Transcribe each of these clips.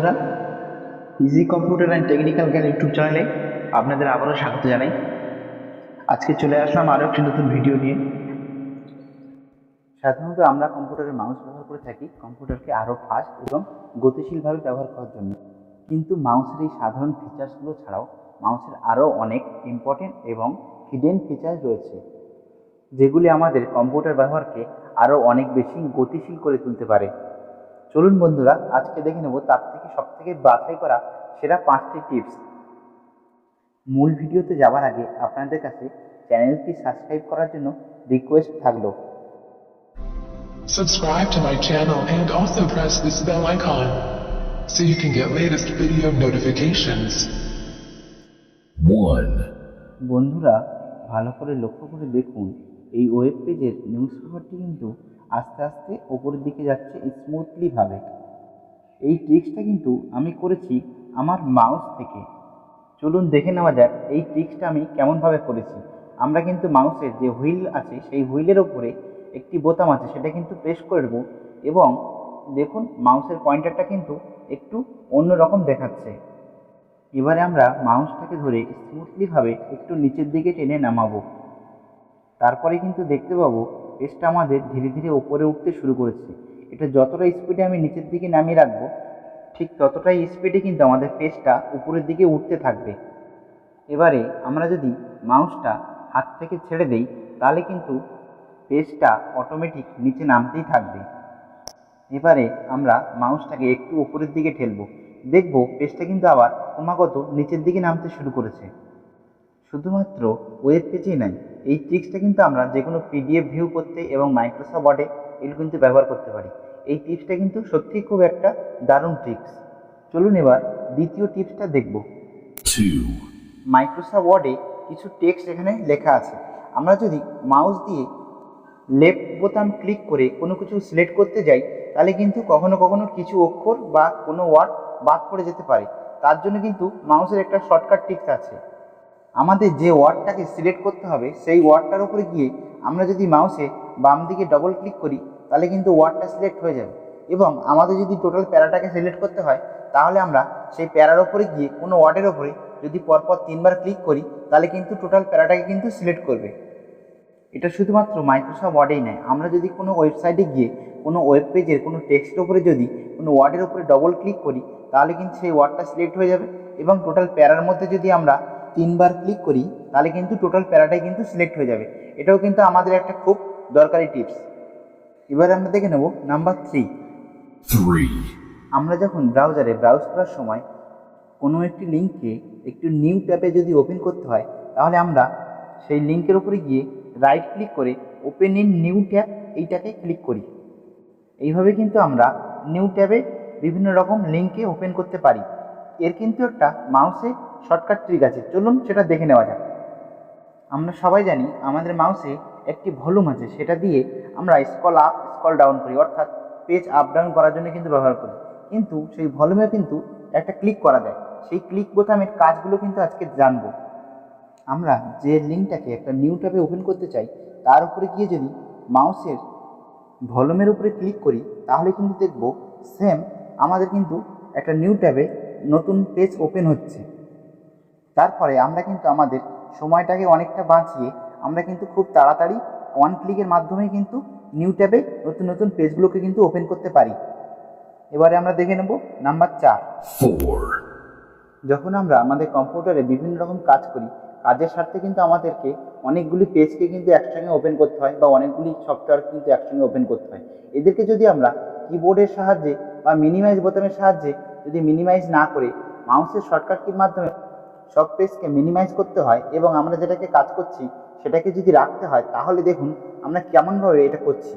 বন্ধুরা, easy computer and technical জ্ঞান YouTube চ্যানেলে আপনাদের আবারও স্বাগত জানাই। আজকে চলে আসলাম আরও একটি নতুন ভিডিও নিয়ে। সাধারণত আমরা কম্পিউটারে মাউস ব্যবহার করে থাকি কম্পিউটারকে আরও ফাস্ট এবং গতিশীলভাবে ব্যবহার করার জন্য। কিন্তু মাউসের এই সাধারণ ফিচার্সগুলো ছাড়াও মাউসের আরও অনেক ইম্পর্টেন্ট এবং হিডেন ফিচার্স রয়েছে, যেগুলি আমাদের কম্পিউটার ব্যবহারকে আরও অনেক বেশি গতিশীল করে তুলতে পারে। চলুন বন্ধুরা, আজকে দেখে নেব তার থেকে সবথেকে বাছাই করা সেরা 5টি টিপস। মূল ভিডিওতে যাওয়ার আগে আপনাদের কাছে চ্যানেলটি সাবস্ক্রাইব করার জন্য রিকোয়েস্ট থাকলো। Subscribe to my channel and also press this bell icon so you can get latest video notifications. 1. বন্ধুরা, ভালো করে লক্ষ্য করে দেখুন, এই ওয়েব পেজের নিউজ পেপারটি কিন্তু আস্তে আস্তে ওপরের দিকে যাচ্ছে স্মুথলিভাবে। এই ট্রিক্সটা কিন্তু আমি করেছি আমার মাউস থেকে। চলুন দেখে নেওয়া যাক এই ট্রিক্সটা আমি কেমনভাবে করেছি। আমরা কিন্তু মাউসের যে হুইল আছে সেই হুইলের ওপরে একটি বোতাম আছে, সেটা কিন্তু প্রেস করে দেবো এবং দেখুন মাউসের পয়েন্টারটা কিন্তু একটু অন্যরকম দেখাচ্ছে। এবারে আমরা মাউসটাকে ধরে স্মুথলিভাবে একটু নিচের দিকে টেনে নামাবো। তারপরে কিন্তু দেখতে পাবো পেজটা আমাদের ধীরে ধীরে ওপরে উঠতে শুরু করেছে। এটা যতটা স্পিডে আমি নিচের দিকে নামিয়ে রাখবো, ঠিক ততটাই স্পিডে কিন্তু আমাদের পেজটা উপরের দিকে উঠতে থাকবে। এবারে আমরা যদি মাউসটা হাত থেকে ছেড়ে দেই, তাহলে কিন্তু পেজটা অটোমেটিক নিচে নামতেই থাকবে। এবারে আমরা মাউসটাকে একটু উপরের দিকে ঠেলবো, দেখব পেজটা কিন্তু আবার ক্রমাগত নিচের দিকে নামতে শুরু করেছে। শুধুমাত্র ওয়েব পেজেই নয়, এই ট্রিক্সটা কিন্তু আমরা যে কোনো পিডিএফ ভিউ করতে এবং মাইক্রোসফট ওয়ার্ডে এগুলো কিন্তু ব্যবহার করতে পারি। এই টিপসটা কিন্তু সত্যিই খুব একটা দারুণ ট্রিক্স। চলুন এবার দ্বিতীয় টিপসটা দেখব। 2. মাইক্রোসফট ওয়ার্ডে কিছু টেক্সট এখানে লেখা আছে। আমরা যদি মাউস দিয়ে লেফট বোতাম ক্লিক করে কোনো কিছু সিলেক্ট করতে যাই, তাহলে কিন্তু কখনো কখনো কিছু অক্ষর বা কোনো ওয়ার্ড বাদ পড়ে যেতে পারে। তার জন্য কিন্তু মাউসের একটা শর্টকাট ট্রিক্স আছে। আমাদের যে ওয়ার্ডটাকে সিলেক্ট করতে হবে সেই ওয়ার্ডটার উপরে গিয়ে আমরা যদি মাউসে বাম দিকে ডবল ক্লিক করি, তাহলে কিন্তু ওয়ার্ডটা সিলেক্ট হয়ে যাবে। এবং আমাদের যদি টোটাল প্যারাটাকে সিলেক্ট করতে হয়, তাহলে আমরা সেই প্যারার ওপরে গিয়ে কোনো ওয়ার্ডের ওপরে যদি পরপর 3বার ক্লিক করি, তাহলে কিন্তু টোটাল প্যারাটাকে কিন্তু সিলেক্ট করবে। এটা শুধুমাত্র মাইক্রোসফট ওয়ার্ডেই নয়, আমরা যদি কোনো ওয়েবসাইটে গিয়ে কোনো ওয়েব পেজের কোনো টেক্সটের উপরে যদি কোনো ওয়ার্ডের উপরে ডবল ক্লিক করি, তাহলে কিন্তু সেই ওয়ার্ডটা সিলেক্ট হয়ে যাবে। এবং টোটাল প্যারার মধ্যে যদি আমরা 3বার ক্লিক করি, তাহলে কিন্তু টোটাল প্যারাটাই কিন্তু সিলেক্ট হয়ে যাবে। এটাও কিন্তু আমাদের একটা খুব দরকারি টিপস। এবার আমরা দেখে নেব নাম্বার 3। আমরা যখন ব্রাউজারে ব্রাউজ করার সময় কোনো একটি লিঙ্ককে একটু নিউ ট্যাবে যদি ওপেন করতে হয়, তাহলে আমরা সেই লিঙ্কের উপরে গিয়ে রাইট ক্লিক করে ওপেন ইন নিউ ট্যাব এইটাকে ক্লিক করি। এইভাবে কিন্তু আমরা নিউ ট্যাবে বিভিন্ন রকম লিঙ্কে ওপেন করতে পারি। এর কিন্তু একটা মাউসে শর্টকাট ট্রিক আছে, চলুন সেটা দেখে নেওয়া যাক। আমরা সবাই জানি আমাদের মাউসে একটি ভলিউম আছে, সেটা দিয়ে আমরা স্ক্রল আপ স্ক্রল ডাউন করি, অর্থাৎ পেজ আপ ডাউন করার জন্য কিন্তু ব্যবহার করি। কিন্তু সেই ভলিউমে কিন্তু একটা ক্লিক করা যায়। সেই ক্লিক বোতামের কাজগুলো কিন্তু আজকে জানবো। আমরা যে লিঙ্কটাকে একটা নিউ ট্যাবে ওপেন করতে চাই, তার উপরে গিয়ে যদি মাউসের ভলিউমের উপরে ক্লিক করি, তাহলে কিন্তু দেখব সেম আমাদের কিন্তু একটা নিউ ট্যাবে নতুন পেজ ওপেন হচ্ছে। তারপরে আমরা কিন্তু আমাদের সময়টাকে অনেকটা বাঁচিয়ে আমরা কিন্তু খুব তাড়াতাড়ি ওয়ান ক্লিকের মাধ্যমে কিন্তু নিউ ট্যাবে নতুন নতুন পেজগুলোকে কিন্তু ওপেন করতে পারি। এবারে আমরা দেখে নেব নাম্বার 4। যখন আমরা আমাদের কম্পিউটারে বিভিন্ন রকম কাজ করি, কাজের স্বার্থে কিন্তু আমাদেরকে অনেকগুলি পেজকে কিন্তু একসঙ্গে ওপেন করতে হয় বা অনেকগুলি সফটওয়্যার কিন্তু একসঙ্গে ওপেন করতে হয়। এদেরকে যদি আমরা কিবোর্ডের সাহায্যে বা মিনিমাইজ বোতামের সাহায্যে যদি মিনিমাইজ না করে মাউসের শর্টকাট কির মাধ্যমে সব পেজকে মিনিমাইজ করতে হয় এবং আমরা যেটাকে কাজ করছি সেটাকে যদি রাখতে হয়, তাহলে দেখুন আমরা কেমনভাবে এটা করছি।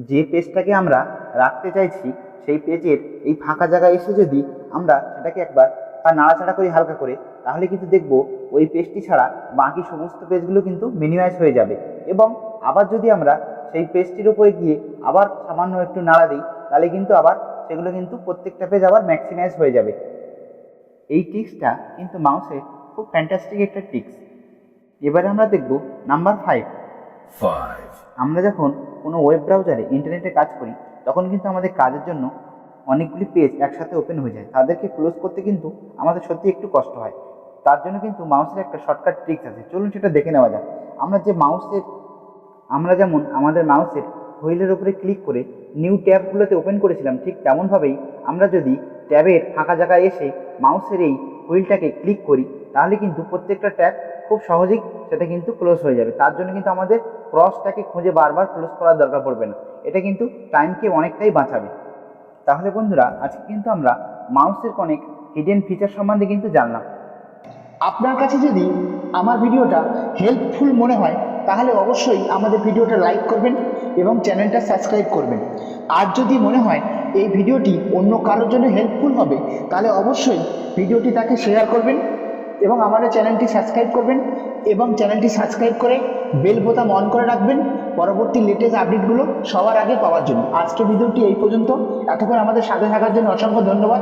যে পেজটাকে আমরা রাখতে চাইছি সেই পেজের এই ফাঁকা জায়গায় এসে যদি আমরা সেটাকে একবার বা নাড়াচাড়া করি হালকা করে, তাহলে কিন্তু দেখব ওই পেজটি ছাড়া বাকি সমস্ত পেজগুলো কিন্তু মিনিমাইজ হয়ে যাবে। এবং আবার যদি আমরা সেই পেজটির উপরে গিয়ে আবার সামান্য একটু নাড়া দিই, তাহলে কিন্তু আবার সেগুলো কিন্তু প্রত্যেকটা পেজ আবার ম্যাক্সিমাইজ হয়ে যাবে। এই ট্রিক্সটা কিন্তু মাউসে খুব ফ্যান্টাস্টিক একটা ট্রিক্স। এবারে আমরা দেখব নাম্বার 5। আমরা যখন কোনো ওয়েব ব্রাউজারে ইন্টারনেটে কাজ করি, তখন কিন্তু আমাদের কাজের জন্য অনেকগুলি পেজ একসাথে ওপেন হয়ে যায়, তাদেরকে ক্লোজ করতে কিন্তু আমাদের সত্যি একটু কষ্ট হয়। তার জন্য কিন্তু মাউসের একটা শর্টকাট ট্রিক্স আছে, চলুন সেটা দেখে নেওয়া যাক। আমরা যেমন আমাদের মাউসের হুইলের উপরে ক্লিক করে নিউ ট্যাবগুলোতে ওপেন করেছিলাম, ঠিক তেমনভাবেই আমরা যদি ট্যাবের ফাঁকা জায়গায় এসে মাউসের এই হুইলটাকে ক্লিক করি, তাহলে কিন্তু প্রত্যেকটা ট্যাব খুব সহজেই সেটা কিন্তু ক্লোজ হয়ে যাবে। তার জন্য কিন্তু আমাদের ক্রসটাকে খুঁজে বারবার ক্লোজ করার দরকার পড়বে না, এটা কিন্তু টাইমকে অনেকটাই বাঁচাবে। তাহলে বন্ধুরা, আজকে কিন্তু আমরা মাউসের অনেক হিডেন ফিচার সম্বন্ধে কিন্তু জানলাম। আপনার কাছে যদি আমার ভিডিওটা হেল্পফুল মনে হয় তাহলে অবশ্যই আমাদের ভিডিওটা লাইক করবেন এবং চ্যানেলটা সাবস্ক্রাইব করবেন। আর যদি মনে হয় এই ভিডিওটি অন্য কারোর জন্য হেল্পফুল হবে, তাহলে অবশ্যই ভিডিওটি তাকে শেয়ার করবেন এবং আমাদের চ্যানেলটি সাবস্ক্রাইব করবেন এবং চ্যানেলটি সাবস্ক্রাইব করে বেল বোতাম অন করে রাখবেন পরবর্তী লেটেস্ট আপডেটগুলো সবার আগে পাওয়ার জন্য। আজকের ভিডিওটি এই পর্যন্ত। এতক্ষণ আমাদের সাথে থাকার জন্য অসংখ্য ধন্যবাদ।